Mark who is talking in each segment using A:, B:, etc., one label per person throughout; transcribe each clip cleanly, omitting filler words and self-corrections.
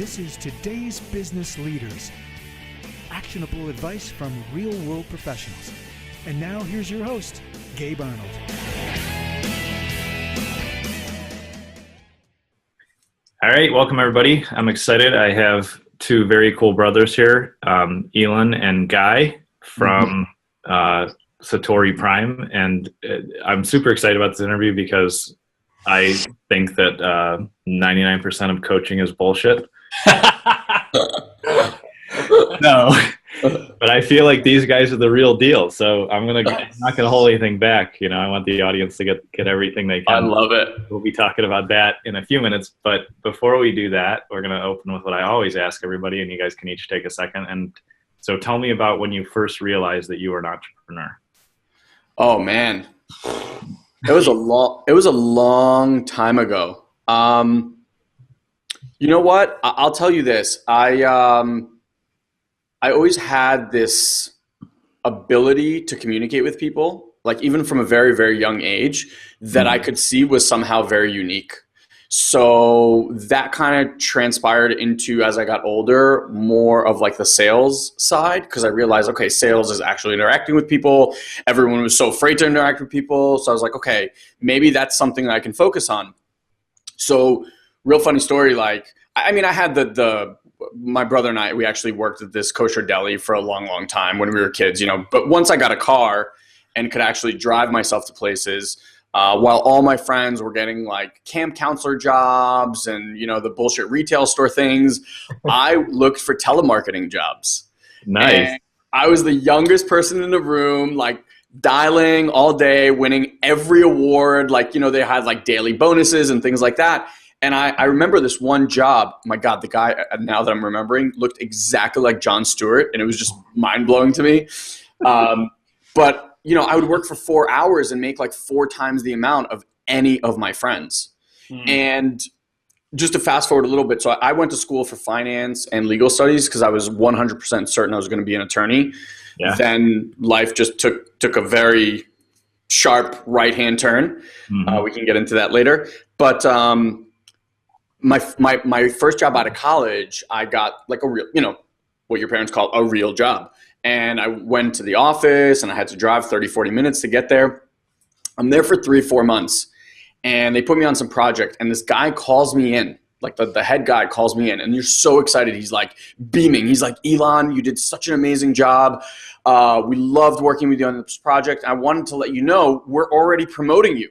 A: This is today's business leaders. Actionable advice from real-world professionals. And now here's your host, Gabe Arnold.
B: All right, welcome everybody. I'm excited. I have two very cool brothers here, Ilan and Guy from Satori Prime, and I'm super excited about this interview because I think that 99% of coaching is bullshit. No, but I feel like these guys are the real deal. So I'm not gonna hold anything back. You know, I want the audience to get everything they can.
C: I love it.
B: We'll be talking about that in a few minutes. But before we do that, we're gonna open with what I always ask everybody, and you guys can each take a second. And so, tell me about when you first realized that you were an entrepreneur.
C: Oh man, it was a long time ago. You know what? I'll tell you this. I always had this ability to communicate with people, like even from a very, very young age, that I could see was somehow very unique. So that kind of transpired into, as I got older, more of like the sales side, because I realized, okay, sales is actually interacting with people. Everyone was so afraid to interact with people. So I was like, okay, maybe that's something that I can focus on. So real funny story, like, I mean, I had my brother and I, we actually worked at this kosher deli for a long, long time when we were kids, you know, but once I got a car and could actually drive myself to places, while all my friends were getting like camp counselor jobs and, you know, the bullshit retail store things, I looked for telemarketing jobs.
B: Nice.
C: And I was the youngest person in the room, like dialing all day, winning every award. Like, you know, they had like daily bonuses and things like that. And I remember this one job. My God, the guy, now that I'm remembering, looked exactly like Jon Stewart, and it was just mind-blowing to me. But, you know, I would work for 4 hours and make like 4 times the amount of any of my friends. And just to fast forward a little bit, so I went to school for finance and legal studies because I was 100% certain I was going to be an attorney. Yeah. Then life just took a very sharp right-hand turn. We can get into that later. But my first job out of college, I got like a real, you know, what your parents call a real job. And I went to the office and I had to drive 30, 40 minutes to get there. I'm there for 3-4 months and they put me on some project and this guy calls me in, like the head guy calls me in and you're so excited. He's like beaming. He's like, Ilan, you did such an amazing job. We loved working with you on this project. I wanted to let you know we're already promoting you.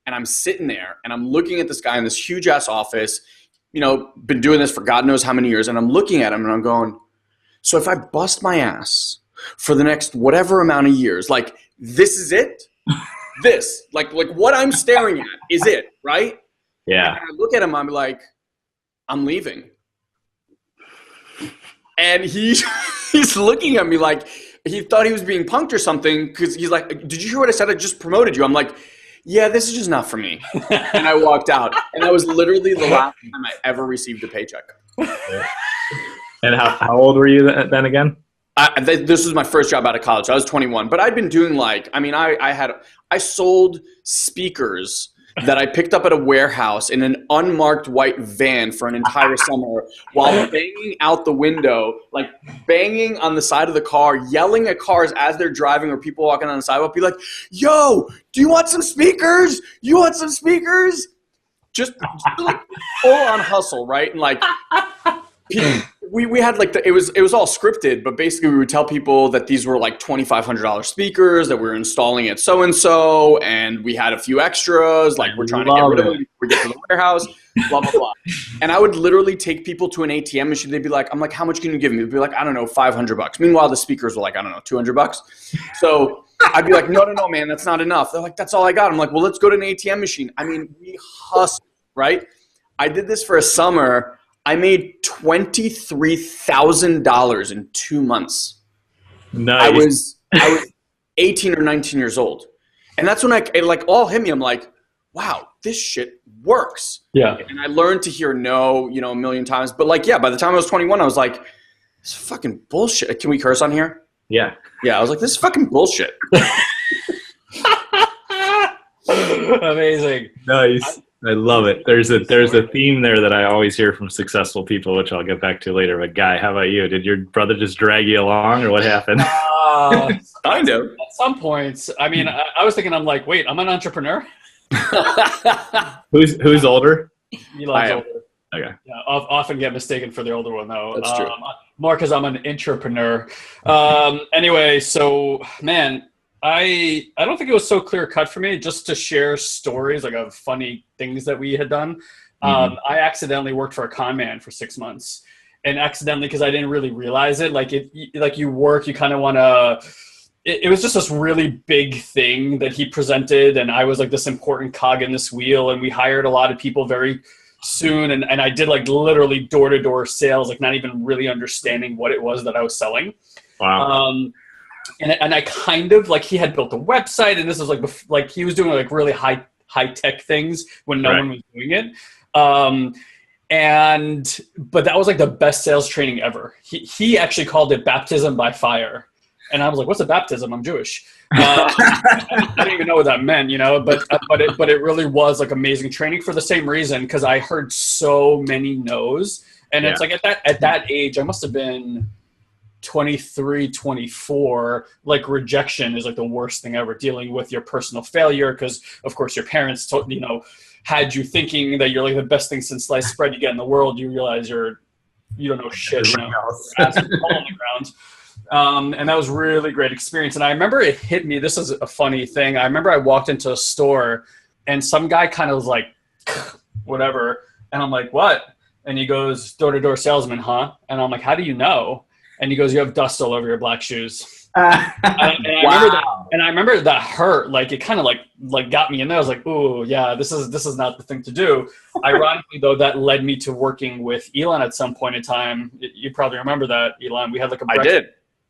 C: And I'm sitting there and I'm looking at this guy in this huge ass office, you know, been doing this for God knows how many years. And I'm looking at him and I'm going, so if I bust my ass for the next whatever amount of years, like this is it, this, like what I'm staring at is it, right?
B: Yeah.
C: And I look at him, I'm like, I'm leaving. And he's looking at me like he thought he was being punked or something. Cause he's like, did you hear what I said? I just promoted you. I'm like, yeah, this is just not for me. And I walked out. And that was literally the last time I ever received a paycheck.
B: And how old were you then again?
C: This was my first job out of college. I was 21. But I'd been doing like, I mean, I sold speakers that I picked up at a warehouse in an unmarked white van for an entire summer while banging out the window, like banging on the side of the car, yelling at cars as they're driving or people walking on the sidewalk, be like, yo, do you want some speakers? You want some speakers? Just like full on hustle, right? And like we had like it was all scripted, but basically we would tell people that these were like $2,500 speakers that we were installing at so-and-so, and we had a few extras, like we're trying to get rid of them. We get to the warehouse, blah, blah, blah. And I would literally take people to an ATM machine. They'd be like, I'm like, how much can you give me? They'd be like, I don't know, $500. Meanwhile, the speakers were like, I don't know, $200. So I'd be like, no, man, that's not enough. They're like, that's all I got. I'm like, well, let's go to an ATM machine. I mean, we hustled, right? I did this for a summer. I made $23,000 in 2 months.
B: Nice.
C: I was 18 or 19 years old. And that's when it like all hit me. I'm like, wow, this shit works.
B: Yeah.
C: And I learned to hear no, you know, a million times. But like, yeah, by the time I was 21, I was like, this is fucking bullshit. Can we curse on here?
B: Yeah.
C: Yeah. I was like, this is fucking bullshit.
B: Amazing. Nice. I love it. There's a theme there that I always hear from successful people, which I'll get back to later. But Guy, how about you? Did your brother just drag you along, or what happened?
C: Kind of.
D: At some points, I mean, I was thinking, I'm like, wait, I'm an entrepreneur.
B: Who's older?
D: Elon's older.
B: Okay.
D: Yeah, often get mistaken for the older one though.
C: That's true.
D: More because I'm an intrapreneur. Anyway, so man, I don't think it was so clear cut for me just to share stories like of funny things that we had done. I accidentally worked for a con man for 6 months, and accidentally because I didn't really realize it. Like you work, you kind of want to. It was just this really big thing that he presented, and I was like this important cog in this wheel, and we hired a lot of people very soon, and I did like literally door-to-door sales, like not even really understanding what it was that I was selling.
B: Wow.
D: And I kind of like, he had built a website, and this was like he was doing like really high tech things when no one was doing it. But that was like the best sales training ever. He actually called it baptism by fire. And I was like, what's a baptism? I'm Jewish. I didn't even know what that meant, but it really was like amazing training for the same reason. Cause I heard so many no's, and it's like at that age, I must've been 23, 24, like rejection is like the worst thing ever, dealing with your personal failure. Cause of course your parents told, had you thinking that you're like the best thing since sliced bread you get in the world. You realize you don't know shit, ass on the ground. And that was a really great experience. And I remember it hit me. This is a funny thing. I remember I walked into a store and some guy kind of was like, whatever. And I'm like, what? And he goes, door-to-door salesman, huh? And I'm like, how do you know? And he goes, you have dust all over your black shoes. I remember that hurt. Like it kind of like got me in there. I was like, oh yeah, this is not the thing to do. Ironically though, that led me to working with Ilan at some point in time. You probably remember that, Ilan. We had like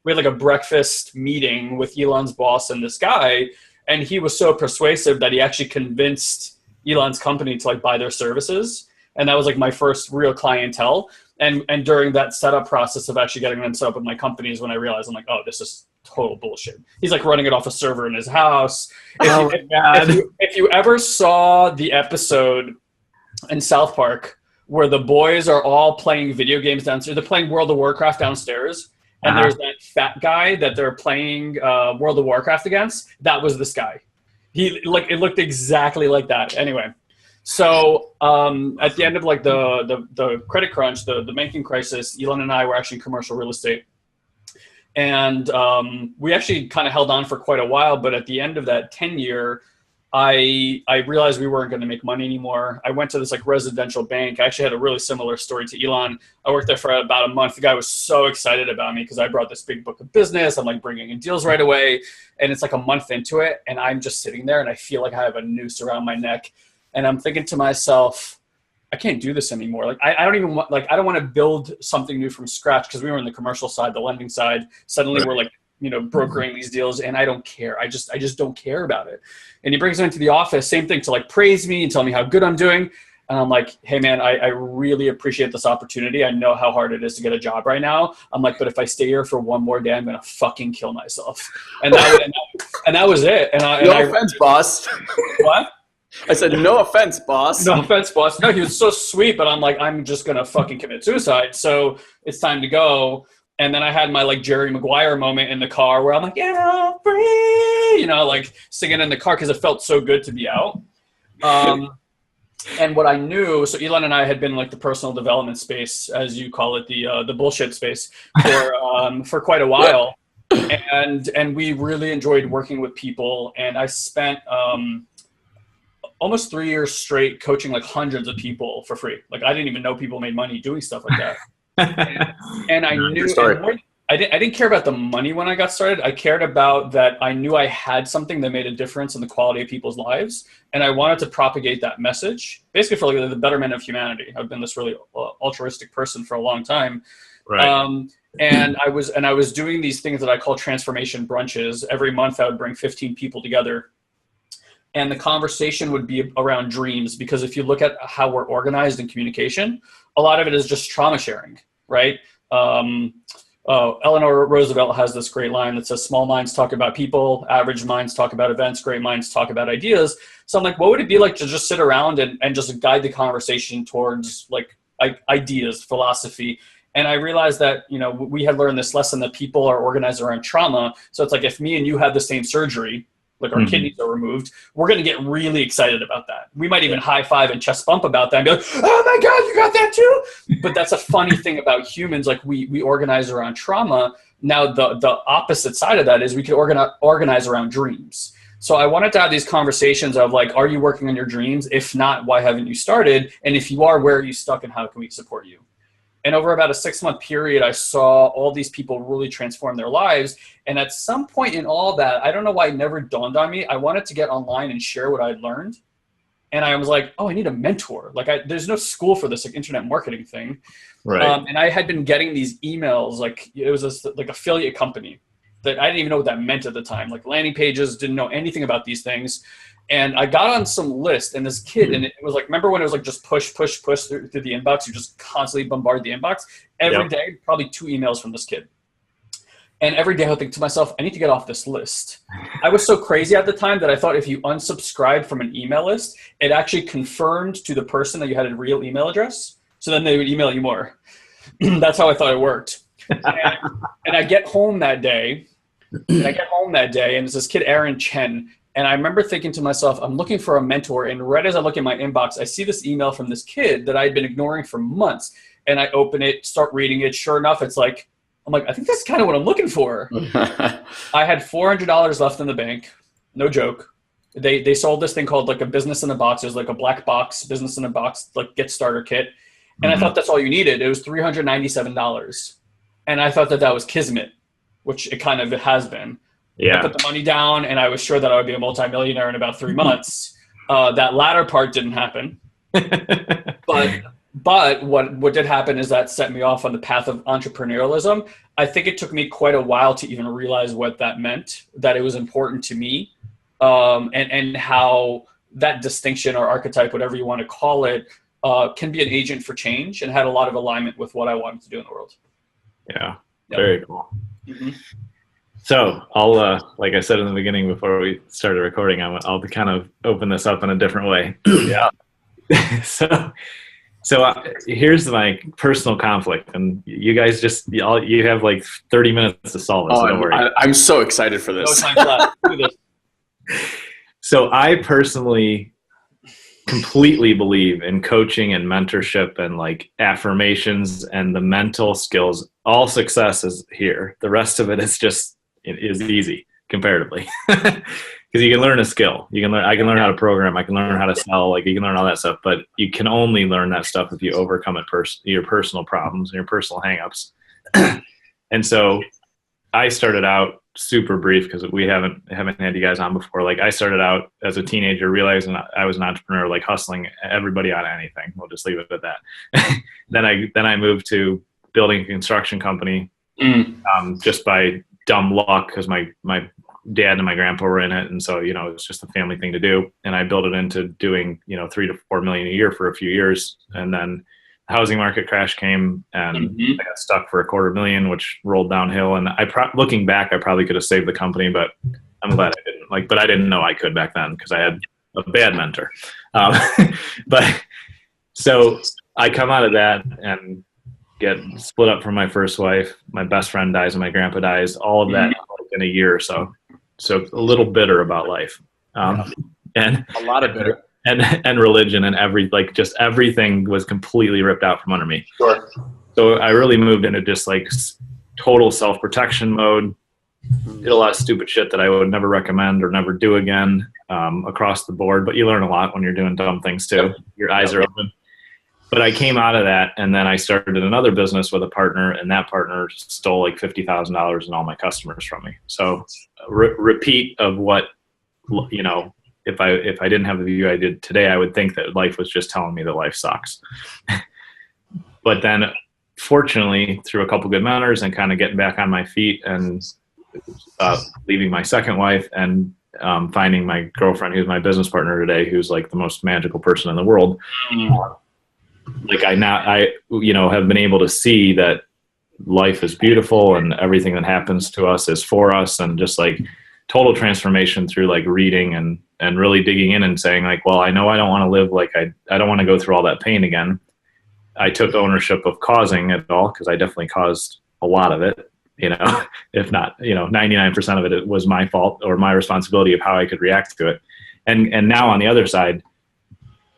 D: we had like a breakfast meeting with Elon's boss and this guy, and he was so persuasive that he actually convinced Elon's company to like buy their services. And that was like my first real clientele. And during that setup process of actually getting them set up with my company is when I realized, I'm like, oh, this is total bullshit. He's like running it off a server in his house. If you ever saw the episode in South Park where the boys are all playing video games downstairs, they're playing World of Warcraft downstairs, and there's that fat guy that they're playing World of Warcraft against. That was this guy. It looked exactly like that. Anyway, so at the end of like the credit crunch, the banking crisis, Ilan and I were actually in commercial real estate, and we actually kind of held on for quite a while. But at the end of that 10-year, I realized we weren't going to make money anymore. I went to this like residential bank. I actually had a really similar story to Ilan. I worked there for about a month. The guy was so excited about me because I brought this big book of business. I'm like bringing in deals right away. And it's like a month into it. And I'm just sitting there and I feel like I have a noose around my neck. And I'm thinking to myself, I can't do this anymore. Like I don't even want, like, I don't want to build something new from scratch because we were on the commercial side, the lending side. Suddenly we're like, brokering these deals, and I don't care. I just don't care about it. And he brings me into the office, same thing, to like praise me and tell me how good I'm doing. And I'm like, hey man, I really appreciate this opportunity. I know how hard it is to get a job right now. I'm like, but if I stay here for one more day, I'm going to fucking kill myself. And that was it. No
C: offense, boss.
D: What?
C: I said, no offense, boss.
D: No offense, boss. No, he was so sweet, but I'm like, I'm just going to fucking commit suicide. So it's time to go. And then I had my like Jerry Maguire moment in the car where I'm like, yeah, free, like singing in the car because it felt so good to be out. And what I knew, so Ilan and I had been like the personal development space, as you call it, the bullshit space for quite a while. And we really enjoyed working with people. And I spent almost 3 years straight coaching like hundreds of people for free. Like I didn't even know people made money doing stuff like that. And I knew I didn't care about the money when I got started. I cared about that. I knew I had something that made a difference in the quality of people's lives, and I wanted to propagate that message, basically for like the betterment of humanity. I've been this really altruistic person for a long time, right? And I was doing these things that I call transformation brunches. Every month, I would bring 15 people together, and the conversation would be around dreams. Because if you look at how we're organized in communication, a lot of it is just trauma sharing, right? Eleanor Roosevelt has this great line that says, small minds talk about people, average minds talk about events, great minds talk about ideas. So I'm like, what would it be like to just sit around and just guide the conversation towards like ideas, philosophy? And I realized that, we had learned this lesson that people are organized around trauma. So it's like, if me and you had the same surgery, like our kidneys are removed, we're going to get really excited about that. We might even high five and chest bump about that and be like, oh my God, you got that too? But that's a funny thing about humans. Like we organize around trauma. Now the opposite side of that is we could organize around dreams. So I wanted to have these conversations of like, are you working on your dreams? If not, why haven't you started? And if you are, where are you stuck and how can we support you? And over about a 6-month period, I saw all these people really transform their lives. And at some point in all that, I don't know why it never dawned on me. I wanted to get online and share what I'd learned. And I was like, oh, I need a mentor. Like there's no school for this like internet marketing thing.
B: Right.
D: And I had been getting these emails, like it was this like affiliate company that I didn't even know what that meant at the time. Like landing pages, didn't know anything about these things. And I got on some list and this kid, and it was like, remember when it was like just push through the inbox? You just constantly bombard the inbox. Every day, probably 2 emails from this kid. And every day I would think to myself, I need to get off this list. I was so crazy at the time that I thought if you unsubscribed from an email list, it actually confirmed to the person that you had a real email address. So then they would email you more. That's how I thought it worked. And I get home that day, and it's this kid, Aaron Chen. And I remember thinking to myself, I'm looking for a mentor. And right as I look in my inbox, I see this email from this kid that I had been ignoring for months. And I open it, start reading it. Sure enough, it's like, I'm like, I think that's kind of what I'm looking for. I had $400 left in the bank. No joke. They sold this thing called like a business in a box. It was like a black box, business in a box, like get starter kit. And I thought that's all you needed. It was $397. And I thought that was kismet, which it kind of has been.
B: Yeah.
D: I put the money down and I was sure that I would be a multimillionaire in about 3 months. That latter part didn't happen. But what did happen is that set me off on the path of entrepreneurialism. I think it took me quite a while to even realize what that meant, that it was important to me, and how that distinction or archetype, whatever you want to call it, can be an agent for change and had a lot of alignment with what I wanted to do in the world.
B: Yeah.
D: Yep.
B: Very cool.
D: Mm-hmm.
B: So I'll, like I said in the beginning before we started recording, I'll kind of open this up in a different way.
C: Yeah.
B: So here's my personal conflict, and you guys you have like 30 minutes to solve it. So don't worry.
C: I'm so excited for this.
D: No time for that. Do this.
B: So I personally completely believe in coaching and mentorship and like affirmations and the mental skills. All success is here. The rest of it is easy comparatively. Because you can learn a skill. I can learn how to program. I can learn how to sell. Like you can learn all that stuff, but you can only learn that stuff if you overcome your personal problems and your personal hangups. And so I started out super brief because we haven't had you guys on before. Like I started out as a teenager, realizing I was an entrepreneur, like hustling everybody on anything. We'll just leave it at that. Then I moved to building a construction company, just by dumb luck because my dad and my grandpa were in it, and so it's just a family thing to do. And I built it into doing $3 to $4 million a year for a few years, and then the housing market crash came, and I got stuck for $250,000, which rolled downhill. And looking back, I probably could have saved the company, but I'm glad I didn't. But I didn't know I could back then because I had a bad mentor. But so I come out of that and get split up from my first wife. My best friend dies and my grandpa dies. All of that in a year or so. So a little bitter about life, and
C: a lot of bitter,
B: and religion and just everything was completely ripped out from under me.
C: Sure.
B: So I really moved into just like total self-protection mode. Did a lot of stupid shit that I would never recommend or never do again, across the board. But you learn a lot when you're doing dumb things too. Yep. Your eyes are open. But I came out of that, and then I started another business with a partner, and that partner stole like $50,000 in all my customers from me. So repeat of what, if I didn't have the view I did today, I would think that life was just telling me that life sucks. But then fortunately, through a couple good mentors and kind of getting back on my feet and leaving my second wife and finding my girlfriend, who's my business partner today, who's like the most magical person in the world. Like I have been able to see that life is beautiful and everything that happens to us is for us, and just like total transformation through like reading and really digging in and saying like, well, I know I don't want to live like I don't want to go through all that pain again. I took ownership of causing it all, because I definitely caused a lot of it, if not, 99% of it was my fault or my responsibility of how I could react to it. And now on the other side,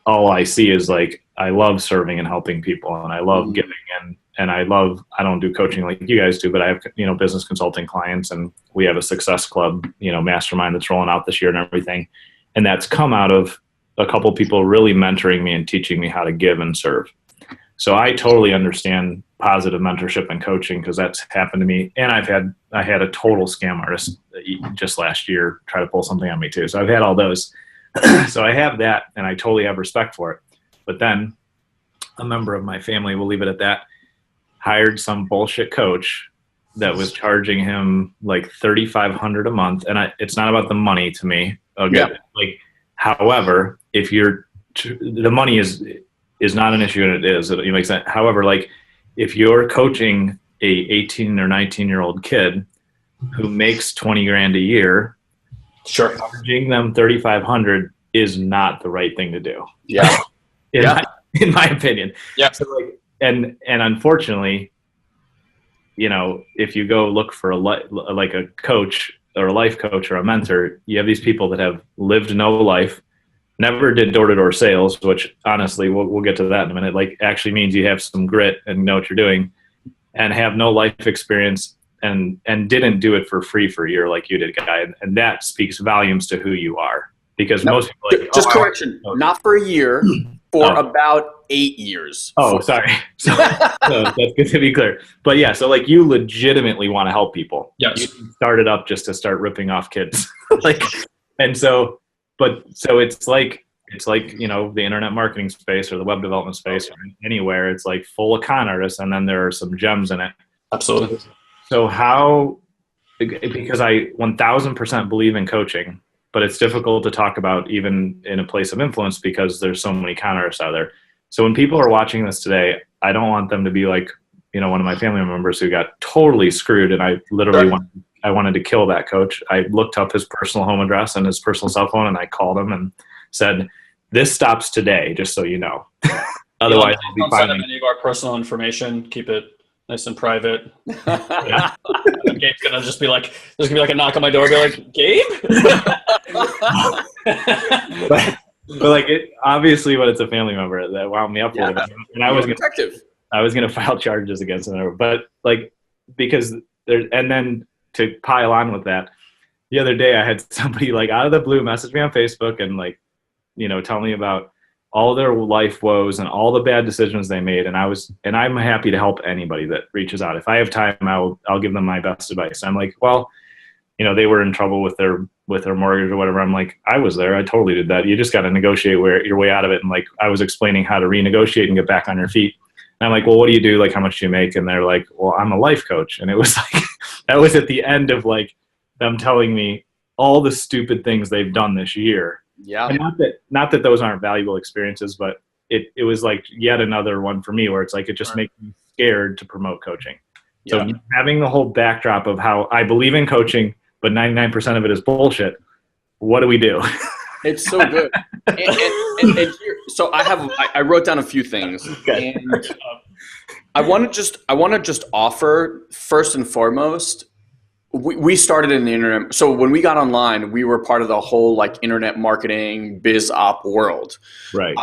B: all I see is like, I love serving and helping people, and I love giving, and I don't do coaching like you guys do, but I have, business consulting clients, and we have a success club, mastermind that's rolling out this year and everything. And that's come out of a couple people really mentoring me and teaching me how to give and serve. So I totally understand positive mentorship and coaching, because that's happened to me. And I had a total scam artist just last year try to pull something on me too. So I've had all those. So I have that, and I totally have respect for it. But then a member of my family, we'll leave it at that, hired some bullshit coach that was charging him like $3,500 a month. And it's not about the money to me. Okay. Yeah. Like, however, if the money is not an issue, and it makes sense. However, like if you're coaching a 18 or 19-year-old kid who makes 20 grand a year,
D: sure,
B: charging them $3,500 is not the right thing to do.
C: Yeah.
B: In my opinion.
D: Yeah.
B: So like, and unfortunately, if you go look for a coach or a life coach or a mentor, you have these people that have lived no life, never did door-to-door sales, which honestly, we'll get to that in a minute, like actually means you have some grit and know what you're doing, and have no life experience, and didn't do it for free for a year like you did, Guy. And that speaks volumes to who you are, because most people are like,
C: just correction, not for a year, for about 8 years.
B: Oh, sorry. So that's good to be clear. But yeah, so like you legitimately want to help people.
D: Yes.
B: You started up just to start ripping off kids. So it's like, the internet marketing space or the web development space or anywhere, it's like full of con artists, and then there are some gems in it.
D: Absolutely.
B: So because I 1000% believe in coaching, but it's difficult to talk about even in a place of influence because there's so many con artists out there. So when people are watching this today, I don't want them to be like, one of my family members who got totally screwed, and I literally wanted to kill that coach. I looked up his personal home address and his personal cell phone, and I called him and said, "This stops today, just so you know." Otherwise, I'll be
D: don't send
B: filing.
D: any of our personal information. Keep it nice and private.
B: Yeah.
D: And Gabe's gonna just be like, there's gonna be like a knock on my door, be like, Gabe.
B: But like obviously, when it's a family member that wound me up a little bit, and I was gonna file charges against them, but like because there, and then to pile on with that, the other day I had somebody like out of the blue message me on Facebook and like, tell me about all their life woes and all the bad decisions they made, and I'm happy to help anybody that reaches out. If I have time, I'll give them my best advice. I'm like, well, they were in trouble with their mortgage or whatever. I'm like, I was there. I totally did that. You just got to negotiate your way out of it. And like, I was explaining how to renegotiate and get back on your feet. And I'm like, well, what do you do? Like, how much do you make? And they're like, well, I'm a life coach. And it was like, that was at the end of like them telling me all the stupid things they've done this year.
C: Yeah.
B: And not that those aren't valuable experiences, but it was like yet another one for me where it's like, it just makes me scared to promote coaching. So having the whole backdrop of how I believe in coaching, but 99% of it is bullshit. What do we do?
C: It's so good. and here, so I wrote down a few things. Okay. And I want to just offer, first and foremost, we started in the internet. So when we got online, we were part of the whole like internet marketing biz op world.
B: Right.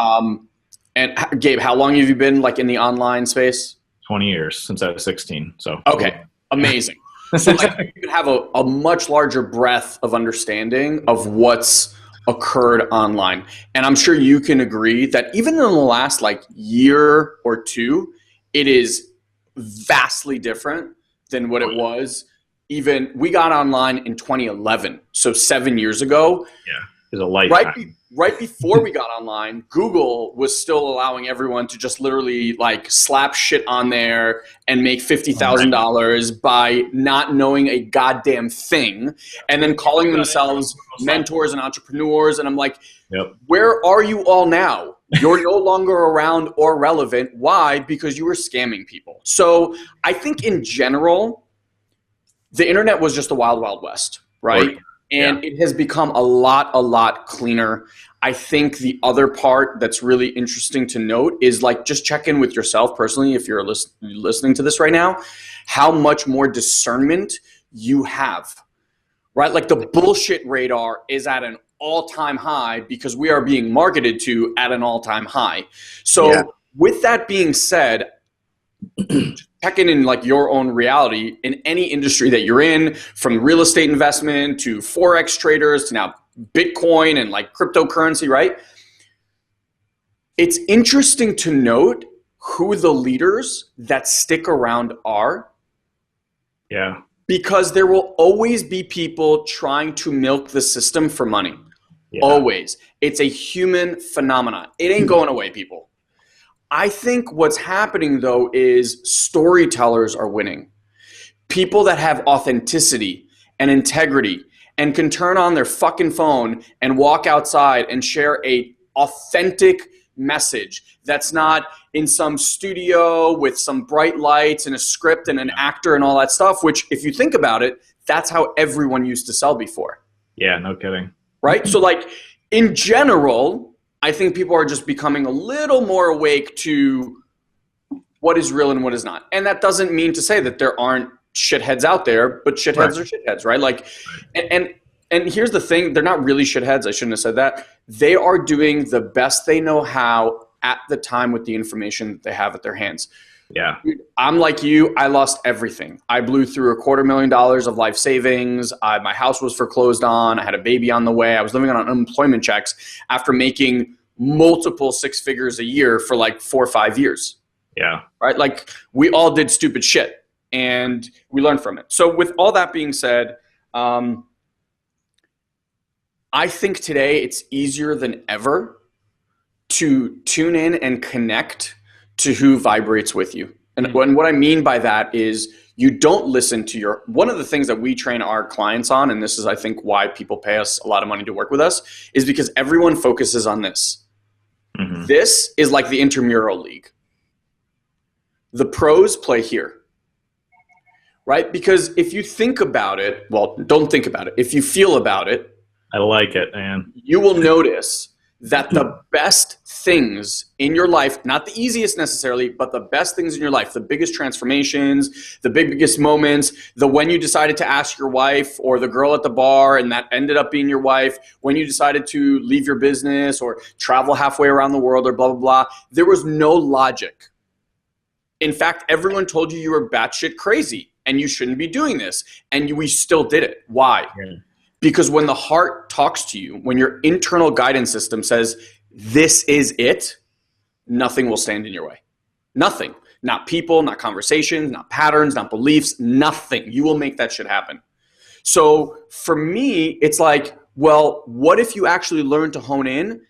C: And Gabe, how long have you been like in the online space?
B: 20 years, since I was 16. So
C: okay, amazing. So like you can have a much larger breadth of understanding of what's occurred online. And I'm sure you can agree that even in the last like year or two, it is vastly different than what it was. Even we got online in 2011, so 7 years ago.
B: Yeah, it's a lifetime.
C: Right before we got online, Google was still allowing everyone to just literally like slap shit on there and make $50,000 by not knowing a goddamn thing, and then calling themselves mentors and entrepreneurs. And I'm like, where are you all now? You're no longer around or relevant. Why? Because you were scamming people. So I think in general, the internet was just the wild, wild west, right? And it has become a lot cleaner. I think the other part that's really interesting to note is like just check in with yourself personally if you're listening to this right now, how much more discernment you have, right? Like the bullshit radar is at an all-time high because we are being marketed to at an all-time high. So with that being said, check in like your own reality in any industry that you're in, from real estate investment to Forex traders to now Bitcoin and like cryptocurrency, right? It's interesting to note who the leaders that stick around are.
B: Yeah.
C: Because there will always be people trying to milk the system for money. Yeah. Always. It's a human phenomenon. It ain't going away, people. I think what's happening, though, is storytellers are winning. People that have authenticity and integrity and can turn on their fucking phone and walk outside and share a authentic message that's not in some studio with some bright lights and a script and an actor and all that stuff, which if you think about it, that's how everyone used to sell before.
B: Yeah, no kidding.
C: Right? So like in general, I think people are just becoming a little more awake to what is real and what is not. And that doesn't mean to say that there aren't shitheads out there, but shitheads are shitheads, right? Like, and here's the thing, they're not really shitheads. I shouldn't have said that. They are doing the best they know how at the time with the information that they have at their hands.
B: Yeah.
C: I'm like you. I lost everything. I blew through $250,000 of life savings. My house was foreclosed on. I had a baby on the way. I was living on unemployment checks after making multiple six figures a year for like 4 or 5 years.
B: Yeah.
C: Right? Like we all did stupid shit and we learned from it. So with all that being said, I think today it's easier than ever to tune in and connect to who vibrates with you. And what I mean by that is you don't listen to one of the things that we train our clients on, and this is, I think, why people pay us a lot of money to work with us, is because everyone focuses on this. Mm-hmm. This is like the intramural league. The pros play here, right? Because if you think about it, well, don't think about it. If you feel about it,
B: I like it, man.
C: You will notice that the best things in your life, not the easiest necessarily, but the best things in your life, the biggest transformations, the biggest moments, when you decided to ask your wife or the girl at the bar and that ended up being your wife, when you decided to leave your business or travel halfway around the world or blah, blah, blah, there was no logic. In fact, everyone told you were batshit crazy and you shouldn't be doing this. And we still did it. Why? Yeah. Because when the heart talks to you, when your internal guidance system says, this is it, nothing will stand in your way. Nothing. Not people, not conversations, not patterns, not beliefs, nothing. You will make that shit happen. So for me, it's like, well, what if you actually learn to hone in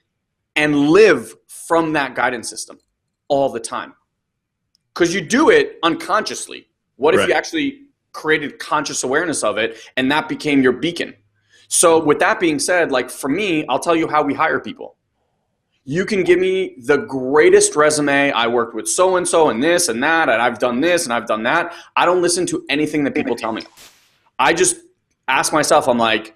C: and live from that guidance system all the time? Because you do it unconsciously. What if you actually created conscious awareness of it and that became your beacon? So with that being said, like for me, I'll tell you how we hire people. You can give me the greatest resume. I worked with so-and-so and this and that, and I've done this and I've done that. I don't listen to anything that people tell me. I just ask myself, I'm like,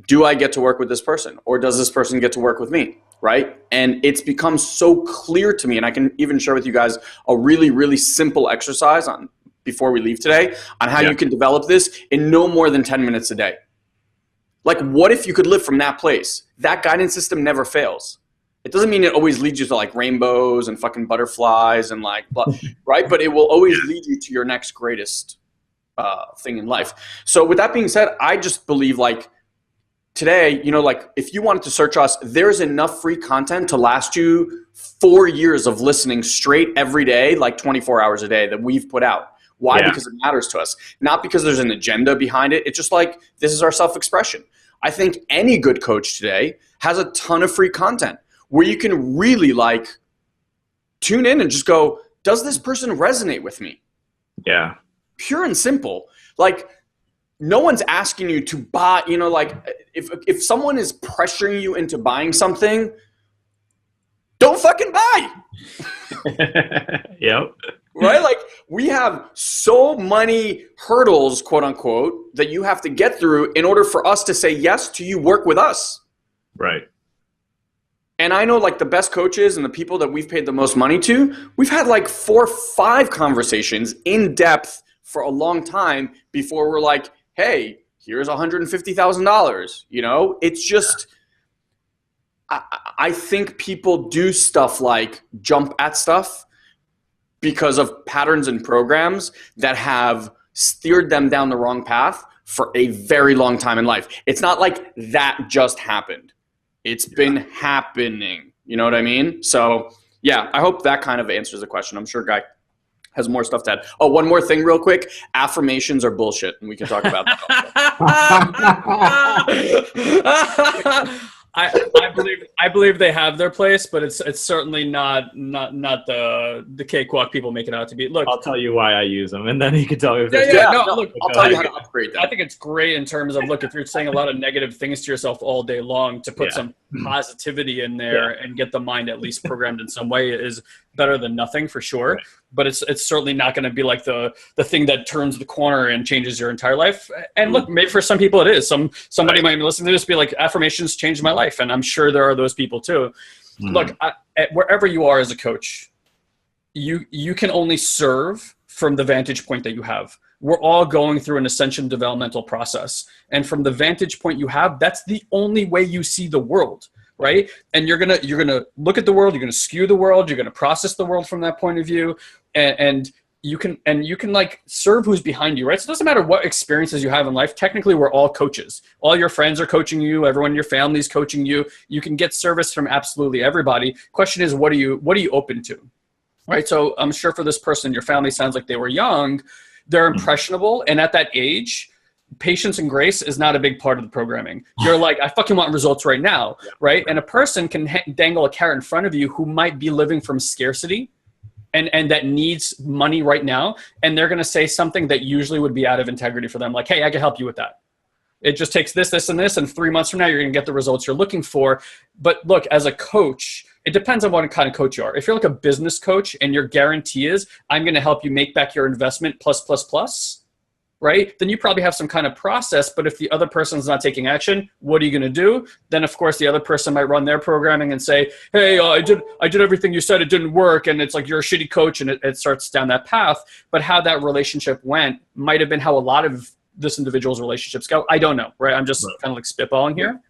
C: do I get to work with this person? Or does this person get to work with me? Right? And it's become so clear to me, and I can even share with you guys a really, really simple exercise before we leave today on how you can develop this in no more than 10 minutes a day. Like, what if you could live from that place? That guidance system never fails. It doesn't mean it always leads you to like rainbows and fucking butterflies and like, blah, right? But it will always lead you to your next greatest thing in life. So with that being said, I just believe like today, you know, like if you wanted to search us, there's enough free content to last you 4 years of listening straight every day, like 24 hours a day that we've put out. Why? Yeah. Because it matters to us. Not because there's an agenda behind it. It's just like, this is our self-expression. I think any good coach today has a ton of free content where you can really like tune in and just go, does this person resonate with me?
B: Yeah.
C: Pure and simple. Like no one's asking you to buy, you know, like if someone is pressuring you into buying something, don't fucking buy.
B: Yep.
C: Right? Like, we have so many hurdles, quote unquote, that you have to get through in order for us to say yes to you work with us.
B: Right.
C: And I know, like, the best coaches and the people that we've paid the most money to, we've had like 4 or 5 conversations in depth for a long time before we're like, hey, here's $150,000. You know, it's just, I think people do stuff like jump at stuff because of patterns and programs that have steered them down the wrong path for a very long time in life. It's not like that just happened. It's been happening. You know what I mean? So, yeah, I hope that kind of answers the question. I'm sure Guy has more stuff to add. Oh, one more thing real quick. Affirmations are bullshit, and we can talk about that.
D: I believe they have their place, but it's certainly not the cakewalk people make it out to be. Look,
B: I'll tell you why I use them, and then you can tell me if
D: look,
C: I'll tell you how to upgrade that.
D: I think it's great in terms of, look, if you're saying a lot of negative things to yourself all day long, to put some positivity in there and get the mind at least programmed in some way is better than nothing, for sure. Right. But it's certainly not going to be like the thing that turns the corner and changes your entire life. And look, maybe for some people it is. Somebody might listen to this be like, affirmations changed my life, and I'm sure there are those people too. Look, wherever you are as a coach, you can only serve from the vantage point that you have. We're all going through an ascension developmental process, and from the vantage point you have, that's the only way you see the world. Right? And you're gonna look at the world, you're gonna skew the world, you're gonna process the world from that point of view, and you can like serve who's behind you, right? So it doesn't matter what experiences you have in life. Technically, we're all coaches. All your friends are coaching you, everyone in your family is coaching you. You can get service from absolutely everybody. Question is, what are you open to? Right? So I'm sure for this person, your family sounds like they were young, they're impressionable, and at that age, patience and grace is not a big part of the programming. You're like, I fucking want results right now, right? And a person can dangle a carrot in front of you who might be living from scarcity and that needs money right now, and they're going to say something that usually would be out of integrity for them, like, hey, I can help you with that. It just takes this, this, and this, and 3 months from now, you're going to get the results you're looking for. But look, as a coach, it depends on what kind of coach you are. If you're like a business coach and your guarantee is, I'm going to help you make back your investment plus, right? Then you probably have some kind of process. But if the other person's not taking action, what are you going to do? Then, of course, the other person might run their programming and say, hey, I did everything you said, it didn't work. And it's like, you're a shitty coach, and it starts down that path. But how that relationship went might have been how a lot of this individual's relationships go. I don't know, right? I'm just kind of like spitballing here.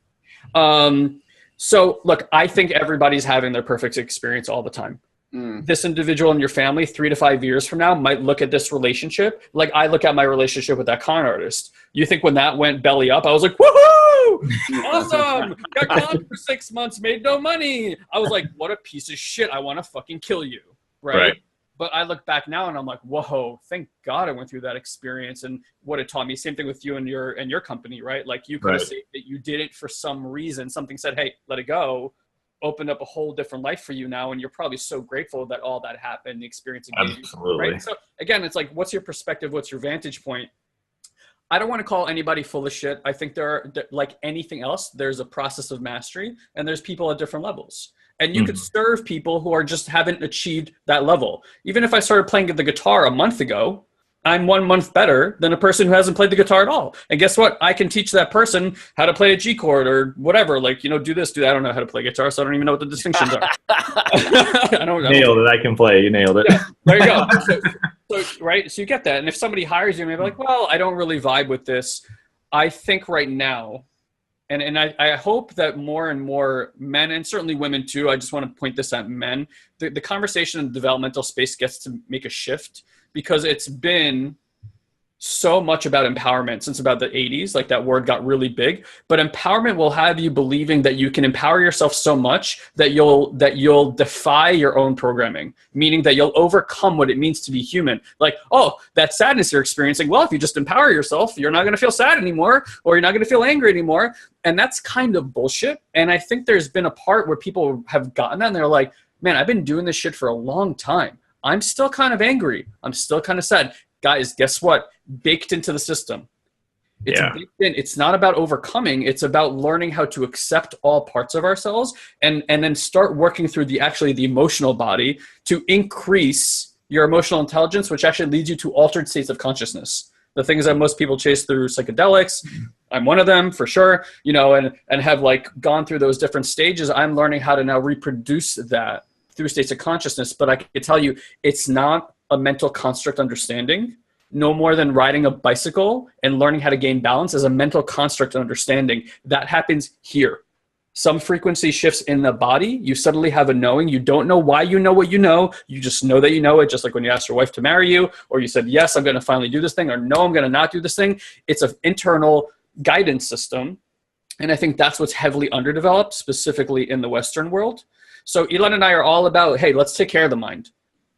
D: So look, I think everybody's having their perfect experience all the time. This individual in your family 3 to 5 years from now might look at this relationship like I look at my relationship with that con artist. You think when that went belly up, I was like, woohoo, awesome, got conned for 6 months, made no money. I was like, what a piece of shit, I want to fucking kill you, right? But I look back now and I'm like, whoa, thank God I went through that experience and what it taught me. Same thing with you and your company, right? Like, you could have said that you did it for some reason. Something said, hey, let it go. Opened up a whole different life for you now, and you're probably so grateful that all that happened, the experience it gave you, right? So again, it's like, what's your perspective? What's your vantage point? I don't want to call anybody full of shit. I think like anything else, there's a process of mastery, and there's people at different levels. And you could serve people who are just haven't achieved that level. Even if I started playing the guitar a month ago, I'm 1 month better than a person who hasn't played the guitar at all. And guess what? I can teach that person how to play a G chord or whatever. Like, do this, do that. I don't know how to play guitar, so I don't even know what the distinctions are. I don't know.
B: Nailed it. I can play. You nailed it.
D: Yeah, there you go. So, right? So you get that. And if somebody hires you, maybe like, well, I don't really vibe with this. I think right now, and I hope that more and more men, and certainly women too, I just want to point this at men, the conversation in the developmental space gets to make a shift, because it's been so much about empowerment since about the 80s, like that word got really big. But empowerment will have you believing that you can empower yourself so much that you'll defy your own programming, meaning that you'll overcome what it means to be human. Like, oh, that sadness you're experiencing, well, if you just empower yourself, you're not going to feel sad anymore, or you're not going to feel angry anymore. And that's kind of bullshit. And I think there's been a part where people have gotten that and they're like, man, I've been doing this shit for a long time. I'm still kind of angry. I'm still kind of sad. Guys, guess what? Baked into the system. It's baked in. It's not about overcoming. It's about learning how to accept all parts of ourselves and then start working through the emotional body to increase your emotional intelligence, which actually leads you to altered states of consciousness. The things that most people chase through psychedelics, I'm one of them for sure, you know, and have like gone through those different stages. I'm learning how to now reproduce that through states of consciousness. But I can tell you, it's not a mental construct understanding. No more than riding a bicycle and learning how to gain balance is a mental construct understanding. That happens here. Some frequency shifts in the body. You suddenly have a knowing. You don't know why you know what you know. You just know that you know it, just like when you asked your wife to marry you, or you said, yes, I'm going to finally do this thing, or no, I'm going to not do this thing. It's an internal guidance system. And I think that's what's heavily underdeveloped, specifically in the Western world. So Ilan and I are all about, hey, let's take care of the mind.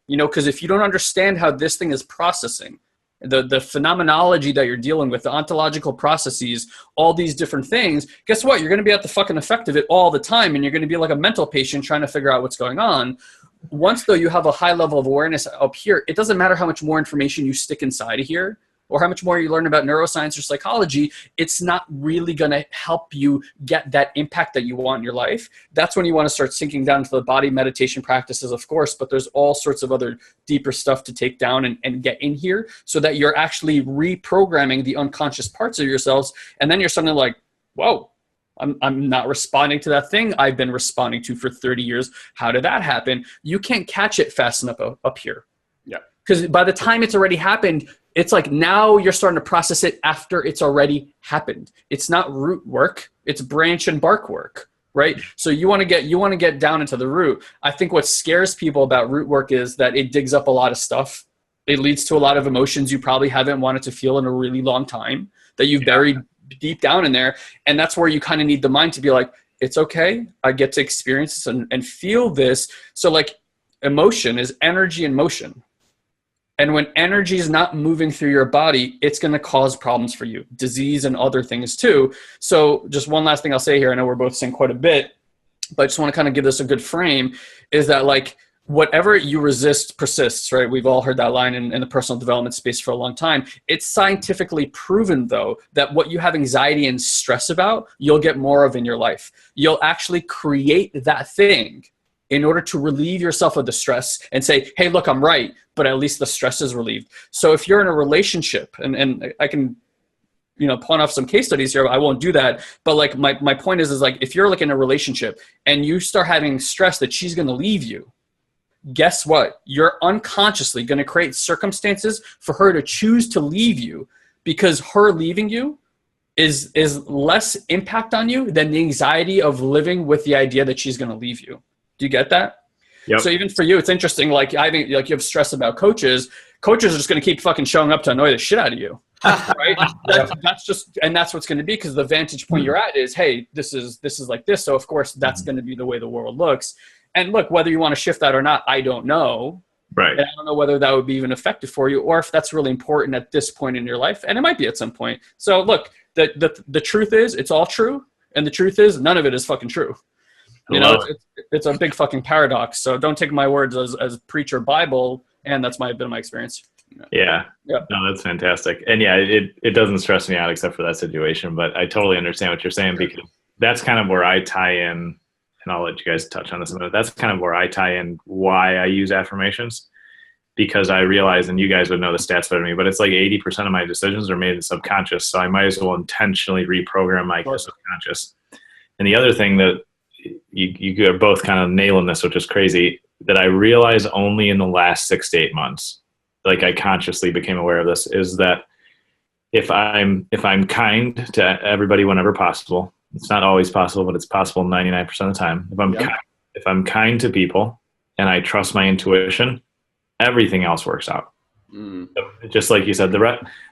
D: You know, because if you don't understand how this thing is processing, the phenomenology that you're dealing with, the ontological processes, all these different things, guess what? You're going to be at the fucking effect of it all the time. And you're going to be like a mental patient trying to figure out what's going on. Once, though, you have a high level of awareness up here, it doesn't matter how much more information you stick inside of here or how much more you learn about neuroscience or psychology, it's not really going to help you get that impact that you want in your life. That's when you want to start sinking down to the body meditation practices, of course, but there's all sorts of other deeper stuff to take down and get in here so that you're actually reprogramming the unconscious parts of yourselves. And then you're suddenly like, whoa, I'm not responding to that thing I've been responding to for 30 years. How did that happen? You can't catch it fast enough up here.
C: Yeah.
D: Because by the time it's already happened, it's like now you're starting to process it after it's already happened. It's not root work, it's branch and bark work, right? So you want to get down into the root. I think what scares people about root work is that it digs up a lot of stuff. It leads to a lot of emotions you probably haven't wanted to feel in a really long time that you've buried deep down in there. And that's where you kind of need the mind to be like, it's okay. I get to experience this and feel this. So like emotion is energy in motion. And when energy is not moving through your body, it's going to cause problems for you, disease and other things too. So just one last thing I'll say here, I know we're both saying quite a bit, but I just want to kind of give this a good frame, is that like whatever you resist persists, right? We've all heard that line in the personal development space for a long time. It's scientifically proven, though, that what you have anxiety and stress about, you'll get more of in your life. You'll actually create that thing in order to relieve yourself of the stress and say, hey, look, I'm right, but at least the stress is relieved. So if you're in a relationship, and I can, you know, point off some case studies here, I won't do that. But like my point is like, if you're like in a relationship and you start having stress that she's going to leave you, guess what? You're unconsciously going to create circumstances for her to choose to leave you, because her leaving you is less impact on you than the anxiety of living with the idea that she's going to leave you. Do you get that?
B: Yep.
D: So even for you, it's interesting. Like I think like you have stress about coaches. Coaches are just going to keep fucking showing up to annoy the shit out of you, right? That's just, and that's what's going to be, because the vantage point you're at is, hey, this is like this. So of course that's going to be the way the world looks. And look, whether you want to shift that or not, I don't know.
B: Right.
D: And I don't know whether that would be even effective for you, or if that's really important at this point in your life. And it might be at some point. So look, the truth is, it's all true, and the truth is, none of it is fucking true. You know, it's a big fucking paradox. So don't take my words as preacher Bible, and that's been my experience.
B: Yeah. No, that's fantastic. And yeah, it doesn't stress me out except for that situation, but I totally understand what you're saying, because that's kind of where I tie in, and I'll let you guys touch on this a minute. That's kind of where I tie in why I use affirmations, because I realize, and you guys would know the stats better than me, but it's like 80% of my decisions are made in the subconscious. So I might as well intentionally reprogram my subconscious. And the other thing that you are both kind of nailing this, which is crazy, that I realized only in the last 6 to 8 months, like I consciously became aware of this, is that if I'm kind to everybody whenever possible, it's not always possible, but it's possible 99% of the time. If I'm kind to people and I trust my intuition, everything else works out. So just like you said, the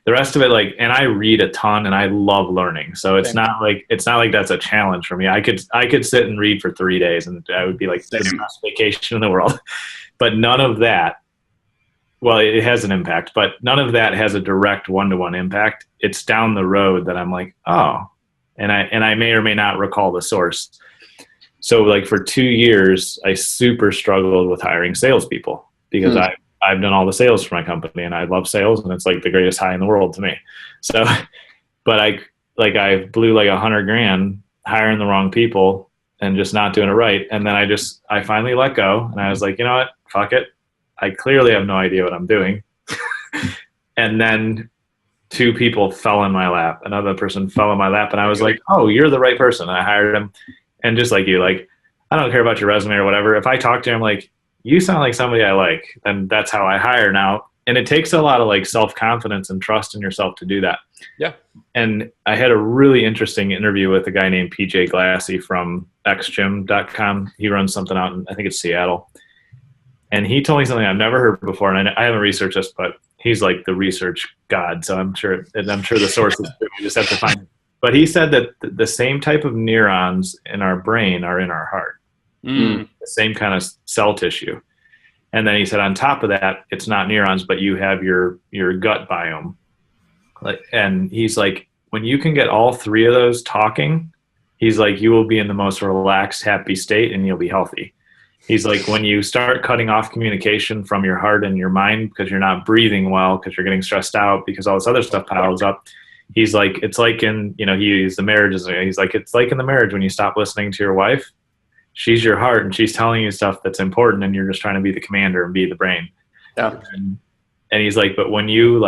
B: rest of it, like, and I read a ton and I love learning. So it's not like that's a challenge for me. I could sit and read for 3 days and I would be like the best vacation in the world. But none of that, well, it has an impact, but none of that has a direct one-to-one impact. It's down the road that I'm like, oh, and I may or may not recall the source. So like for 2 years, I super struggled with hiring salespeople, because I've done all the sales for my company and I love sales, and it's like the greatest high in the world to me. So but I blew like $100,000 hiring the wrong people and just not doing it right. And then I finally let go, and I was like, you know what? Fuck it. I clearly have no idea what I'm doing. And then 2 people fell in my lap. Another person fell in my lap, and I was like, oh, you're the right person. And I hired him. And just like you, like, I don't care about your resume or whatever. If I talk to him like, you sound like somebody I like, then that's how I hire now. And it takes a lot of like self-confidence and trust in yourself to do that.
D: Yeah.
B: And I had a really interesting interview with a guy named PJ Glassy from xgym.com. He runs something out in, I think it's Seattle. And he told me something I've never heard before. And I haven't researched this, but he's like the research god. So I'm sure the sources, we just have to find it. But he said that the same type of neurons in our brain are in our heart. The same kind of cell tissue. And then he said on top of that, it's not neurons, but you have your gut biome. And he's like, when you can get all 3 of those talking, he's like, you will be in the most relaxed, happy state, and you'll be healthy. He's like, when you start cutting off communication from your heart and your mind because you're not breathing well, because you're getting stressed out, because all this other stuff piles up, he's like, it's like in, he used the marriage, he's like, it's like in the marriage when you stop listening to your wife. She's your heart, and she's telling you stuff that's important, and you're just trying to be the commander and be the brain.
C: Yeah.
B: And he's like, but when you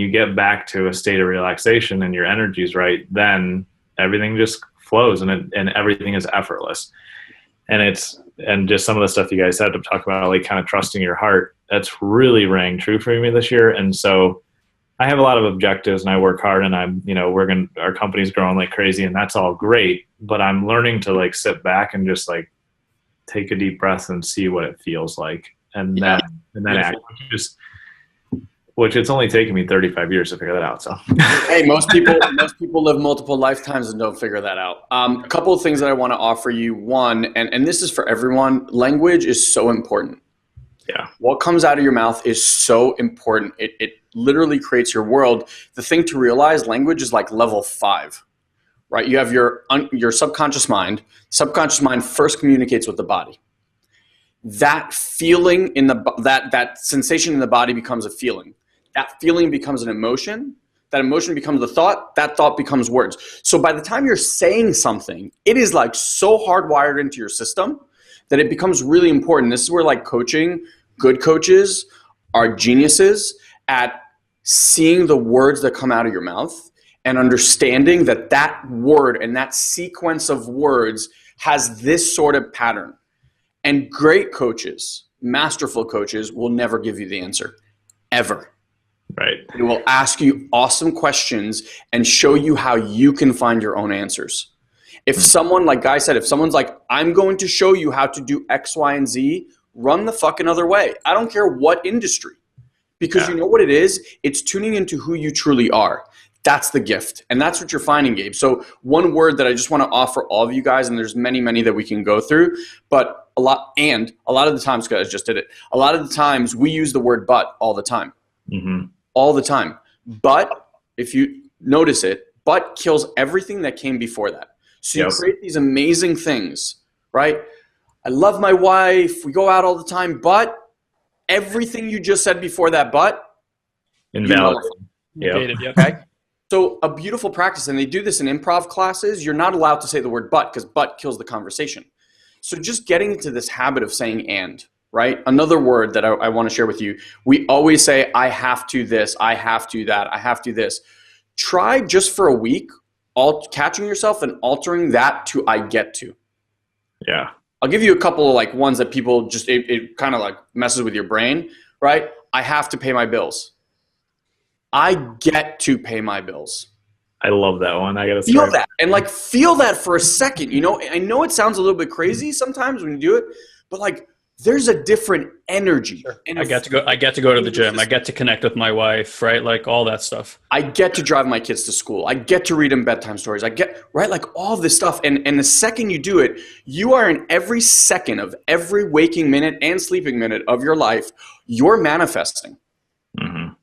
B: get back to a state of relaxation and your energy's right, then everything just flows, and everything is effortless. And just some of the stuff you guys had to talk about, like kind of trusting your heart, that's really rang true for me this year. And so I have a lot of objectives, and I work hard, and our company's growing like crazy, and that's all great. But I'm learning to like sit back and just like take a deep breath and see what it feels like, and then act. Which it's only taken me 35 years to figure that out. So,
C: hey, most people live multiple lifetimes and don't figure that out. A couple of things that I want to offer you. One, and this is for everyone. Language is so important.
B: Yeah.
C: What comes out of your mouth is so important. It literally creates your world. The thing to realize, language is like level 5, right? You have your subconscious mind. Subconscious mind first communicates with the body. That feeling that sensation in the body becomes a feeling. That feeling becomes an emotion. That emotion becomes a thought. That thought becomes words. So by the time you're saying something, it is like so hardwired into your system that it becomes really important. This is where like coaching, good coaches are geniuses at seeing the words that come out of your mouth and understanding that word and that sequence of words has this sort of pattern. And great coaches, masterful coaches, will never give you the answer, ever.
B: Right.
C: They will ask you awesome questions and show you how you can find your own answers. If someone, like Guy said, if someone's like, I'm going to show you how to do X, Y, and Z, run the fucking other way. I don't care what industry. Because you know what it is? It's tuning into who you truly are. That's the gift. And that's what you're finding, Gabe. So one word that I just want to offer all of you guys, and there's many, many that we can go through, but a lot of the times, guys just did it. A lot of the times we use the word but all the time.
B: Mm-hmm.
C: All the time. But if you notice it, but kills everything that came before that. So you create these amazing things, right? I love my wife. We go out all the time, but everything you just said before that but,
B: invalid.
D: Yep.
C: Okay? So a beautiful practice, and they do this in improv classes, you're not allowed to say the word but, because but kills the conversation. So just getting into this habit of saying and, right? Another word that I want to share with you, we always say, I have to this, I have to that, I have to this. Try just for a week, catching yourself and altering that to I get to.
B: Yeah.
C: I'll give you a couple of like ones that people just, it kind of like messes with your brain, right? I have to pay my bills. I get to pay my bills.
B: I love that one. I got to
C: feel that. And like feel that for a second. You know, I know it sounds a little bit crazy sometimes when you do it, but like there's a different energy.
D: Sure. I get to go to the gym. I get to connect with my wife, right? Like all that stuff.
C: I get to drive my kids to school. I get to read them bedtime stories. I get, right? Like all this stuff. And the second you do it, you are in every second of every waking minute and sleeping minute of your life, you're manifesting.
B: Mm-hmm.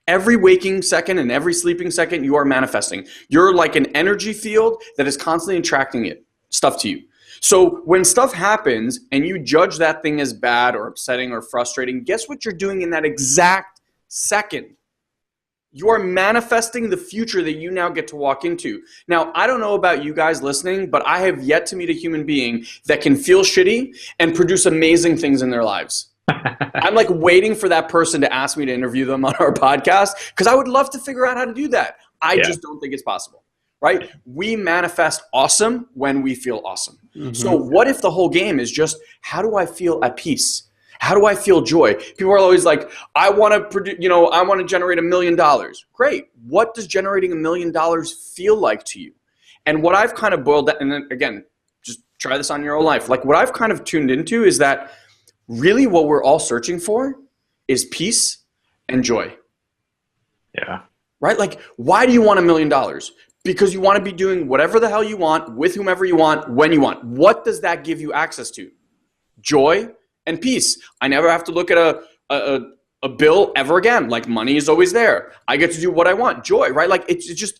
C: Every waking second and every sleeping second, you are manifesting. You're like an energy field that is constantly attracting stuff to you. So when stuff happens and you judge that thing as bad or upsetting or frustrating, guess what you're doing in that exact second? You are manifesting the future that you now get to walk into. Now, I don't know about you guys listening, but I have yet to meet a human being that can feel shitty and produce amazing things in their lives. I'm like waiting for that person to ask me to interview them on our podcast because I would love to figure out how to do that. I just don't think it's possible, right? We manifest awesome when we feel awesome. Mm-hmm. So what if the whole game is just, how do I feel at peace? How do I feel joy? People are always like, I want to produce, I want to generate $1 million. Great. What does generating $1 million feel like to you? And what I've kind of boiled that, and then again, just try this on your own life. Like what I've kind of tuned into is that really what we're all searching for is peace and joy.
B: Yeah.
C: Right? Like, why do you want $1 million? Because you want to be doing whatever the hell you want, with whomever you want, when you want. What does that give you access to? Joy and peace. I never have to look at a bill ever again. Like money is always there. I get to do what I want. Joy, right? Like it's just,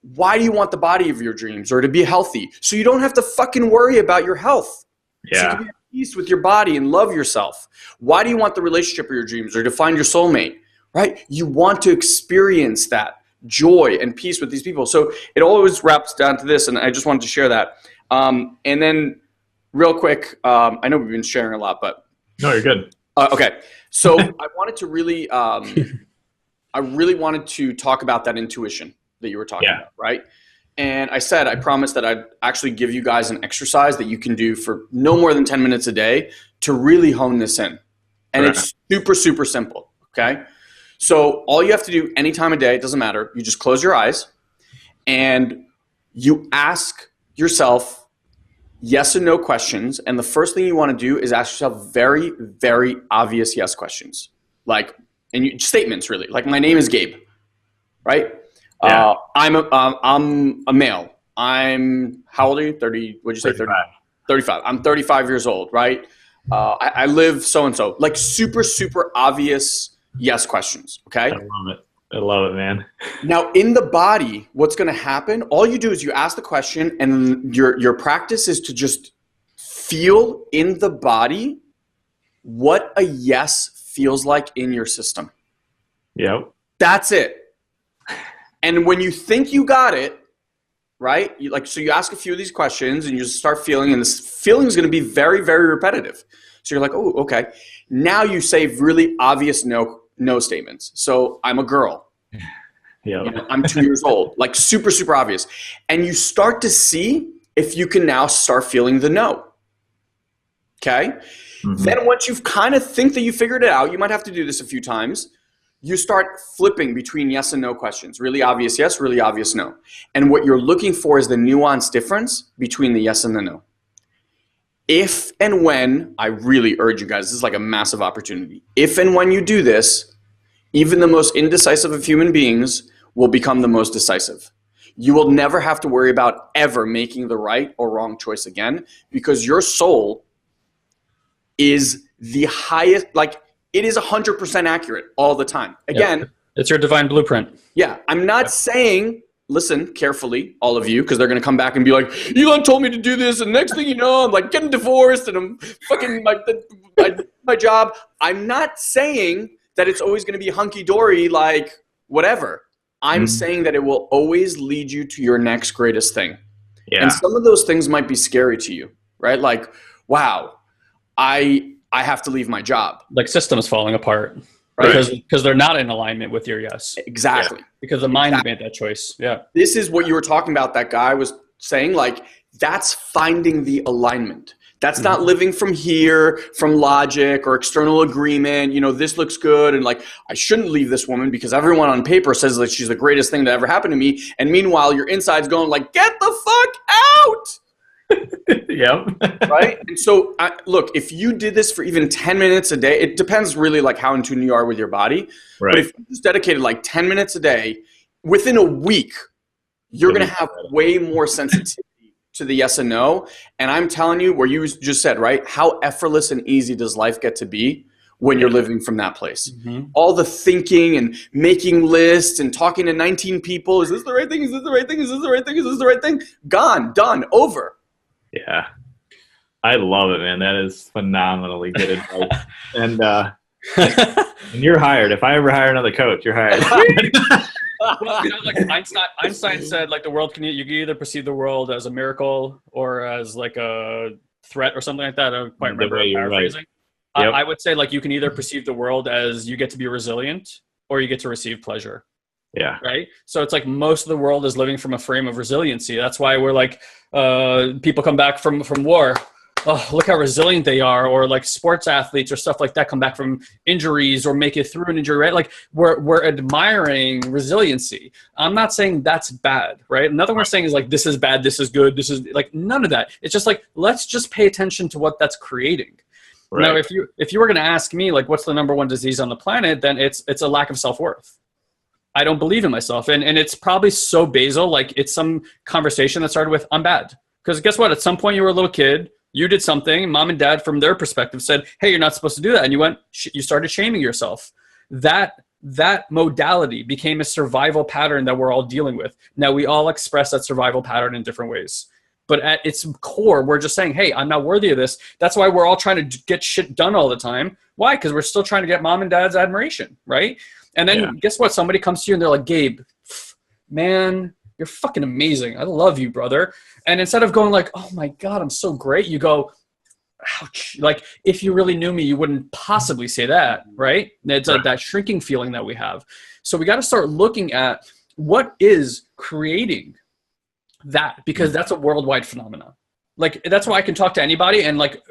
C: why do you want the body of your dreams or to be healthy? So you don't have to fucking worry about your health.
B: Yeah.
C: So you can be at peace with your body and love yourself. Why do you want the relationship of your dreams or to find your soulmate, right? You want to experience that joy and peace with these people. So it always wraps down to this. And I just wanted to share that. And then real quick, I know we've been sharing a lot, but
B: no, you're good.
C: Okay. So I wanted to really, I really wanted to talk about that intuition that you were talking about, right? And I said, I promised that I'd actually give you guys an exercise that you can do for no more than 10 minutes a day to really hone this in. And it's super, super simple. Okay. So all you have to do any time of day, it doesn't matter. You just close your eyes and you ask yourself yes and no questions. And the first thing you want to do is ask yourself very, very obvious yes questions. Like, statements really. Like, my name is Gabe, right? Yeah. I'm a male. How old are you? 30, what'd you say?
B: 35.
C: 35. I'm 35 years old, right? I live so-and-so. Like super, super obvious yes questions, okay?
B: I love it, man.
C: Now, in the body, what's going to happen, all you do is you ask the question, and your practice is to just feel in the body what a yes feels like in your system.
B: Yep.
C: That's it. And when you think you got it, right? So you ask a few of these questions, and you just start feeling, and this feeling is going to be very, very repetitive. So you're like, oh, okay. Now you say really obvious no statements. So I'm a girl.
B: Yeah.
C: I'm 2 years old. Like super, super obvious. And you start to see if you can now start feeling the no. Okay. Mm-hmm. Then once you've kind of think that you figured it out, you might have to do this a few times. You start flipping between yes and no questions. Really obvious yes, really obvious no. And what you're looking for is the nuanced difference between the yes and the no. If and when, I really urge you guys, this is like a massive opportunity. If and when you do this, even the most indecisive of human beings will become the most decisive. You will never have to worry about ever making the right or wrong choice again, because your soul is the highest, like it is 100% accurate all the time. Again,
D: it's your divine blueprint.
C: Yeah. I'm not saying, listen carefully, all of you, because they're going to come back and be like, Ilan told me to do this, and next thing you know, I'm like getting divorced and I'm fucking my job. I'm not saying that it's always going to be hunky-dory, like whatever. I'm saying that it will always lead you to your next greatest thing. Yeah. And some of those things might be scary to you, right? Like, wow, I have to leave my job.
D: Like systems falling apart. Right? Because they're not in alignment with your yes.
C: Exactly.
D: Yeah. Because the mind made that choice. Yeah.
C: This is what you were talking about. That guy was saying, like, that's finding the alignment. That's not living from here, from logic or external agreement. This looks good. And like, I shouldn't leave this woman because everyone on paper says that she's the greatest thing to ever happen to me. And meanwhile, your inside's going like, get the fuck out.
B: Yep.
C: Right? And so, look, if you did this for even 10 minutes a day, it depends really like how in tune you are with your body. Right. But if you just dedicated like 10 minutes a day, within a week, you're going to have way more sensitivity to the yes and no. And I'm telling you, where you just said, right, how effortless and easy does life get to be when you're living from that place? Mm-hmm. All the thinking and making lists and talking to 19 people. Is this the right thing? Is this the right thing? Is this the right thing? Is this the right thing? Gone, done, over.
B: Yeah. I love it, man. That is phenomenally good advice. And And you're hired. If I ever hire another coach, you're hired.
D: Well, like Einstein said, like the world you can either perceive the world as a miracle or as like a threat or something like that. I don't quite remember paraphrasing. Right. Yep. I would say like you can either perceive the world as you get to be resilient or you get to receive pleasure.
B: Yeah.
D: Right. So it's like most of the world is living from a frame of resiliency. That's why we're like people come back from war. Oh, look how resilient they are, or like sports athletes or stuff like that come back from injuries or make it through an injury, right? Like we're admiring resiliency. I'm not saying that's bad, right? Nothing we're saying is like, this is bad, this is good, this is like none of that. It's just like, let's just pay attention to what that's creating. Right. Now, if you were going to ask me, like, what's the number one disease on the planet, then it's a lack of self-worth. I don't believe in myself. And it's probably so basal, like it's some conversation that started with, I'm bad. Because guess what? At some point you were a little kid, you did something, mom and dad from their perspective said, hey, you're not supposed to do that. And you started shaming yourself. That modality became a survival pattern that we're all dealing with. Now we all express that survival pattern in different ways. But at its core, we're just saying, hey, I'm not worthy of this. That's why we're all trying to get shit done all the time. Why? Because we're still trying to get mom and dad's admiration, right? And then guess what? Somebody comes to you and they're like, Gabe, man, you're fucking amazing. I love you, brother. And instead of going like, oh my God, I'm so great, you go, ouch. Like if you really knew me, you wouldn't possibly say that, right? It's that shrinking feeling that we have. So we got to start looking at what is creating that, because that's a worldwide phenomenon. Like that's why I can talk to anybody and like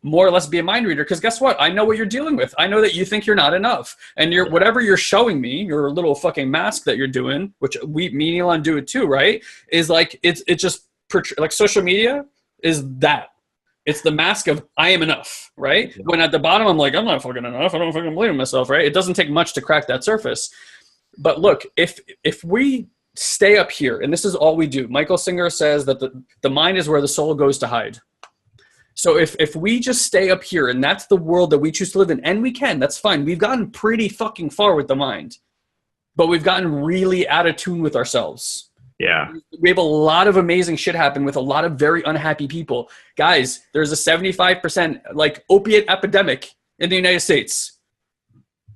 D: more or less be a mind reader, because guess what? I know what you're dealing with. I know that you think you're not enough, and whatever you're showing me, your little fucking mask that you're doing, which me and Ilan do it too, right? Is like it's just like social media is that. It's the mask of I am enough, right? When at the bottom I'm like, I'm not fucking enough. I don't fucking believe in myself, right? It doesn't take much to crack that surface. But look, if we stay up here, and this is all we do. Michael Singer says that the mind is where the soul goes to hide. So if we just stay up here, and that's the world that we choose to live in, and we can, that's fine. We've gotten pretty fucking far with the mind, but we've gotten really out of tune with ourselves.
B: Yeah.
D: We have a lot of amazing shit happen with a lot of very unhappy people. Guys, there's a 75% like opiate epidemic in the United States,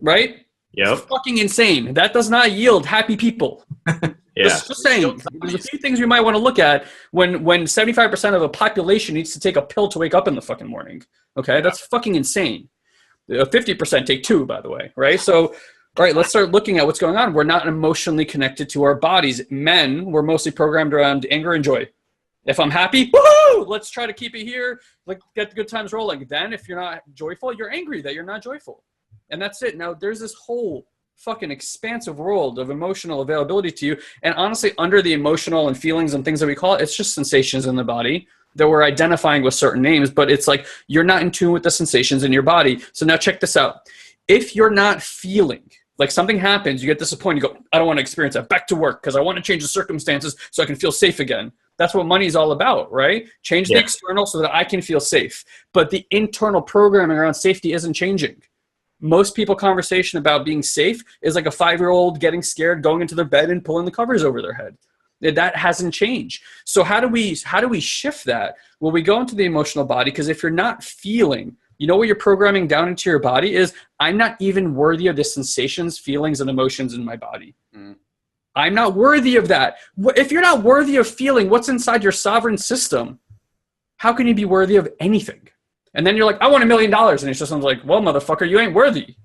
D: right?
B: Yep.
D: It's fucking insane. That does not yield happy people.
B: Yeah.
D: Just saying, there's a few things we might want to look at when 75% of a population needs to take a pill to wake up in the fucking morning. Okay, that's fucking insane. 50% take 2, by the way, right? So, all right, let's start looking at what's going on. We're not emotionally connected to our bodies. Men, we're mostly programmed around anger and joy. If I'm happy, woohoo! Let's try to keep it here. Like get the good times rolling. Then, if you're not joyful, you're angry that you're not joyful, and that's it. Now, there's this whole fucking expansive world of emotional availability to you. And honestly, under the emotional and feelings and things that we call it, it's just sensations in the body that we're identifying with certain names, but it's like you're not in tune with the sensations in your body. So now check this out. If you're not feeling like something happens, you get disappointed, you go, I don't want to experience that, back to work because I want to change the circumstances so I can feel safe again. That's what money is all about, right? Change the external so that I can feel safe. But the internal programming around safety isn't changing. Most people conversation about being safe is like a 5-year-old getting scared, going into their bed and pulling the covers over their head. That hasn't changed. So how do we shift that? Well, we go into the emotional body, because if you're not feeling, you know what you're programming down into your body is, I'm not even worthy of the sensations, feelings, and emotions in my body. I'm not worthy of that. If you're not worthy of feeling what's inside your sovereign system, how can you be worthy of anything? And then you're like, I want $1 million. And it's just like, well, motherfucker, you ain't worthy.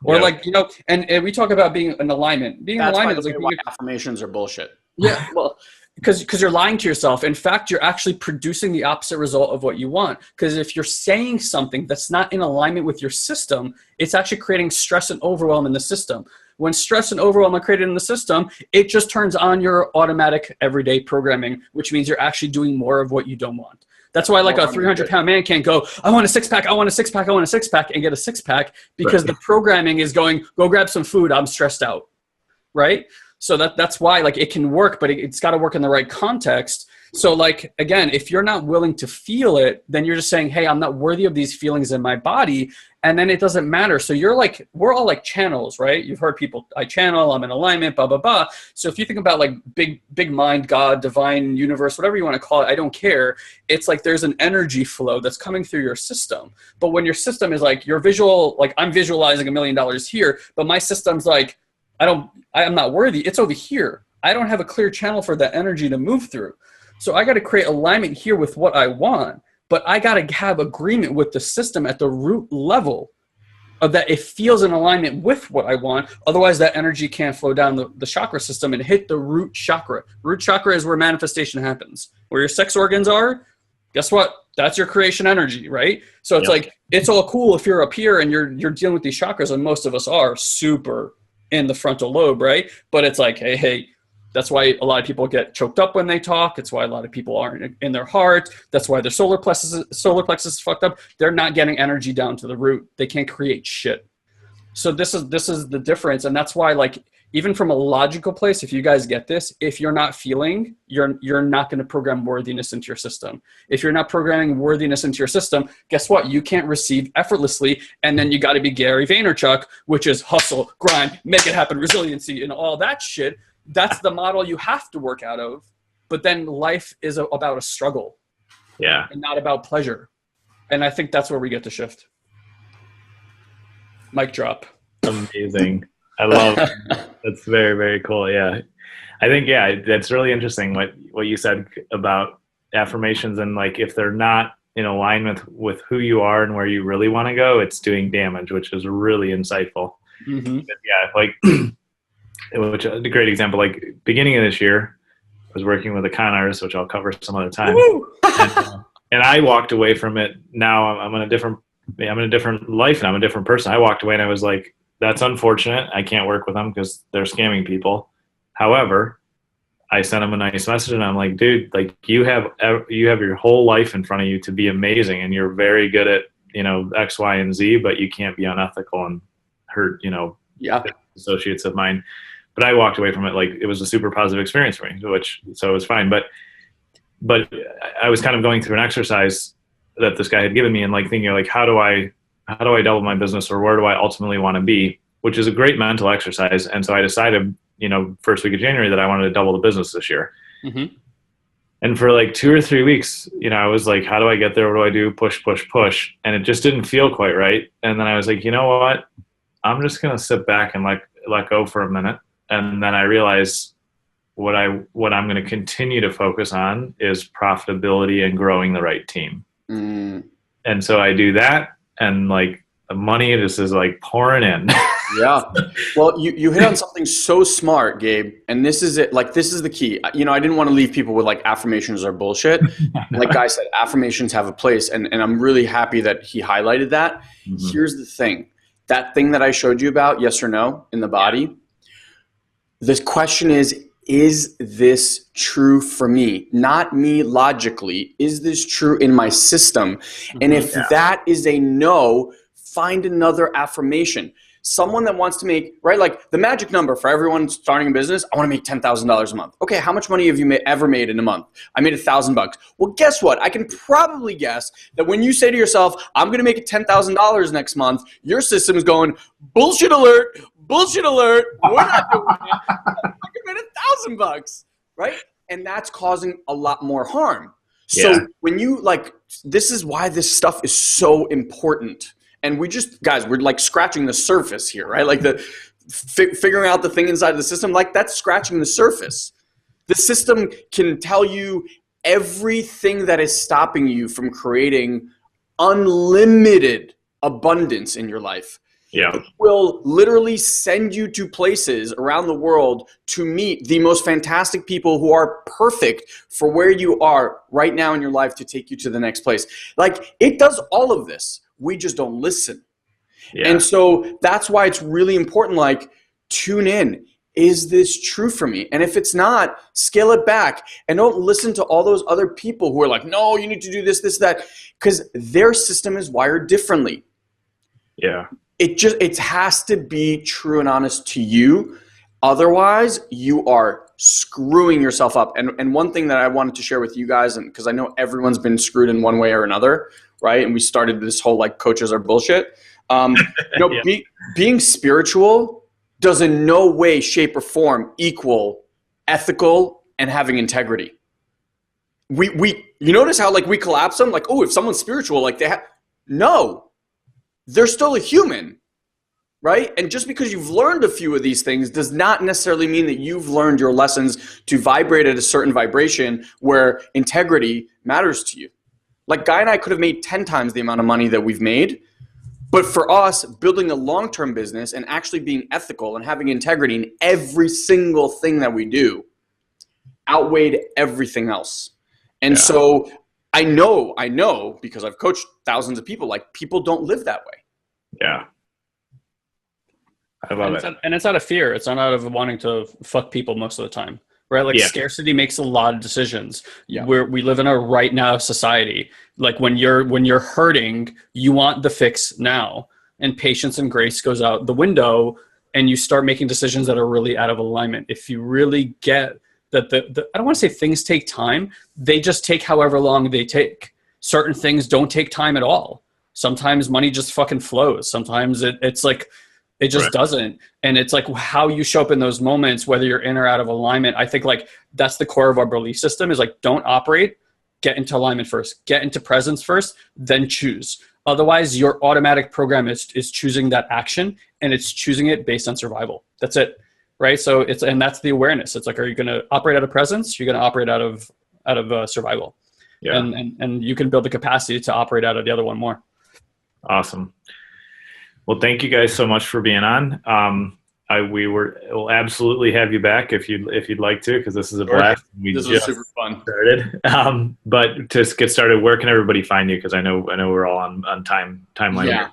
D: Or like, you know, and we talk about being in alignment. Being in alignment is like
C: why affirmations are bullshit.
D: Yeah, well, because you're lying to yourself. In fact, you're actually producing the opposite result of what you want. Because if you're saying something that's not in alignment with your system, it's actually creating stress and overwhelm in the system. When stress and overwhelm are created in the system, it just turns on your automatic everyday programming, which means you're actually doing more of what you don't want. That's why like a 300-pound man can't go, I want a 6-pack, I want a 6-pack, I want a 6-pack, and get a 6-pack, because the programming is going, go grab some food, I'm stressed out, right? So that's why like it can work, but it's got to work in the right context. So like, again, if you're not willing to feel it, then you're just saying, hey, I'm not worthy of these feelings in my body. And then it doesn't matter. So you're like, we're all like channels, right? You've heard people, I channel, I'm in alignment, blah, blah, blah. So if you think about like big mind, God, divine, universe, whatever you want to call it, I don't care. It's like there's an energy flow that's coming through your system. But when your system is like your visual, like I'm visualizing $1 million here, but my system's like, I'm not worthy. It's over here. I don't have a clear channel for that energy to move through. So I got to create alignment here with what I want, but I got to have agreement with the system at the root level of that it feels in alignment with what I want. Otherwise that energy can't flow down the chakra system and hit the root chakra. Root chakra is where manifestation happens. Where your sex organs are, guess what? That's your creation energy, right? So it's like, it's all cool if you're up here and you're dealing with these chakras, and most of us are super in the frontal lobe, right? But it's like, hey, that's why a lot of people get choked up when they talk. It's why a lot of people aren't in their heart. That's why their solar plexus is fucked up. They're not getting energy down to the root. They can't create shit. So this is the difference. And that's why, like, even from a logical place, if you guys get this, if you're not feeling, you're not going to program worthiness into your system. If you're not programming worthiness into your system, guess what? You can't receive effortlessly. And then you got to be Gary Vaynerchuk, which is hustle, grind, make it happen, resiliency, and all that shit. That's the model you have to work out of. But then life is about a struggle.
B: Yeah.
D: And not about pleasure. And I think that's where we get to shift. Mic drop.
B: Amazing. I love it. That's very, very cool. Yeah. I think, that's really interesting what you said about affirmations, and like if they're not in alignment with who you are and where you really want to go, it's doing damage, which is really insightful.
D: Mm-hmm.
B: Yeah. Like, which is a great example, like beginning of this year, I was working with a con artist, which I'll cover some other time. And I walked away from it. Now I'm in a different life and I'm a different person. I walked away and I was like, that's unfortunate. I can't work with them because they're scamming people. However, I sent him a nice message and I'm like, dude, like you have your whole life in front of you to be amazing. And you're very good at, X, Y, and Z, but you can't be unethical and hurt, associates of mine. But I walked away from it like it was a super positive experience for me, so it was fine. But I was kind of going through an exercise that this guy had given me and like thinking like, how do I double my business, or where do I ultimately want to be, which is a great mental exercise. And so I decided, first week of January that I wanted to double the business this year. Mm-hmm. And for like 2 or 3 weeks, I was like, how do I get there? What do I do? Push. And it just didn't feel quite right. And then I was like, you know what? I'm just going to sit back and let go for a minute. And then I realized what I'm going to continue to focus on is profitability and growing the right team. Mm. And so I do that, and like the money just is like pouring in.
C: Yeah. Well, you hit on something so smart, Gabe. And this is it. Like, this is the key. I didn't want to leave people with like affirmations are bullshit. Like Guy said, affirmations have a place. And I'm really happy that he highlighted that. Mm-hmm. Here's the thing. That thing that I showed you about, yes or no, in the body. This question is this true for me? Not me logically. Is this true in my system? And if that is a no, find another affirmation. Someone that wants to make, right, like the magic number for everyone starting a business, I want to make $10,000 a month. Okay, how much money have you ever made in a month? I made $1,000. Well, guess what? I can probably guess that when you say to yourself, I'm going to make $10,000 next month, your system is going, bullshit alert, bullshit alert. We're not doing it. I can make $1,000, right? And that's causing a lot more harm. So when you this is why this stuff is so important. And we're like scratching the surface here, right? Like the figuring out the thing inside of the system, like that's scratching the surface. The system can tell you everything that is stopping you from creating unlimited abundance in your life. Yeah. It will literally send you to places around the world to meet the most fantastic people who are perfect for where you are right now in your life to take you to the next place. Like, it does all of this. We just don't listen. Yeah. And so that's why it's really important, like, tune in. Is this true for me? And if it's not, scale it back. And don't listen to all those other people who are like, no, you need to do this, that, because their system is wired differently. Yeah. It has to be true and honest to you. Otherwise, you are screwing yourself up. And one thing that I wanted to share with you guys, and because I know everyone's been screwed in one way or another, right? And we started this whole like coaches are bullshit. Being spiritual does in no way, shape, or form equal ethical and having integrity. You notice how like we collapse them? Like, oh, if someone's spiritual, like no, they're still a human, right? And just because you've learned a few of these things does not necessarily mean that you've learned your lessons to vibrate at a certain vibration where integrity matters to you. Like Guy and I could have made 10 times the amount of money that we've made, but for us, building a long-term business and actually being ethical and having integrity in every single thing that we do outweighed everything else. And so I know because I've coached thousands of people, like people don't live that way.
B: Yeah. I love it.
D: And it's out of fear. It's not out of wanting to fuck people most of the time, right? Like scarcity makes a lot of decisions. Yeah. We live in a right now society. Like when you're hurting, you want the fix now, and patience and grace goes out the window, and you start making decisions that are really out of alignment. If you really get that I don't want to say things take time. They just take however long they take. Certain things don't take time at all. Sometimes money just fucking flows. Sometimes it's like, it just doesn't. And it's like how you show up in those moments, whether you're in or out of alignment. I think like that's the core of our belief system is like, don't operate, get into alignment first, get into presence first, then choose. Otherwise your automatic program is choosing that action, and it's choosing it based on survival. That's it. Right. So and that's the awareness. It's like, are you going to operate out of presence? You're going to operate out of survival. Yeah. And you can build the capacity to operate out of the other one more. Awesome.
B: Well, thank you guys so much for being on. We'll absolutely have you back if you'd like to, because this is a blast.
C: This was super fun.
B: Started. But to get started, where can everybody find you? Because I know we're all on timeline.
C: Yeah.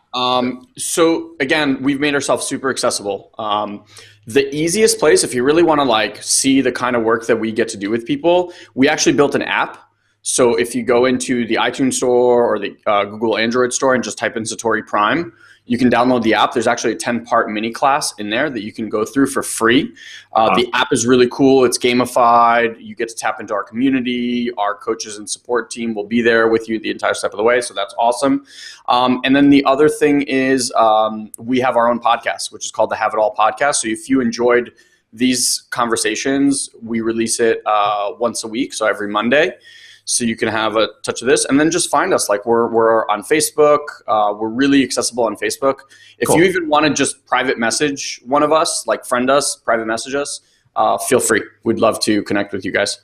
C: So again, we've made ourselves super accessible. The easiest place, if you really want to like see the kind of work that we get to do with people, we actually built an app. So if you go into the iTunes store or the Google Android store and just type in Satori Prime, you can download the app. There's actually a 10-part mini class in there that you can go through for free. The app is really cool. It's gamified. You get to tap into our community. Our coaches and support team will be there with you the entire step of the way. So that's awesome. And then the other thing is we have our own podcast, which is called the Have It All Podcast. So if you enjoyed these conversations, we release it once a week. So every Monday. So you can have a touch of this, and then just find us. Like we're on Facebook. We're really accessible on Facebook. If you even want to just private message one of us, like friend us, private message us, feel free. We'd love to connect with you guys.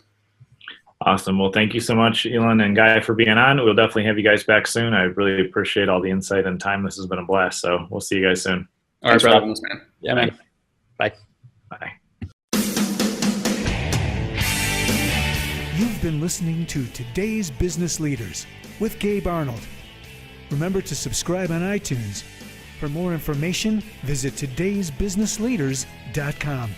B: Awesome. Well, thank you so much, Ilan and Guy, for being on. We'll definitely have you guys back soon. I really appreciate all the insight and time. This has been a blast. So we'll see you guys soon.
C: All right, brother. Man.
D: Yeah, man. Bye.
B: Bye.
A: You've been listening to Today's Business Leaders with Gabe Arnold. Remember to subscribe on iTunes. For more information, visit todaysbusinessleaders.com.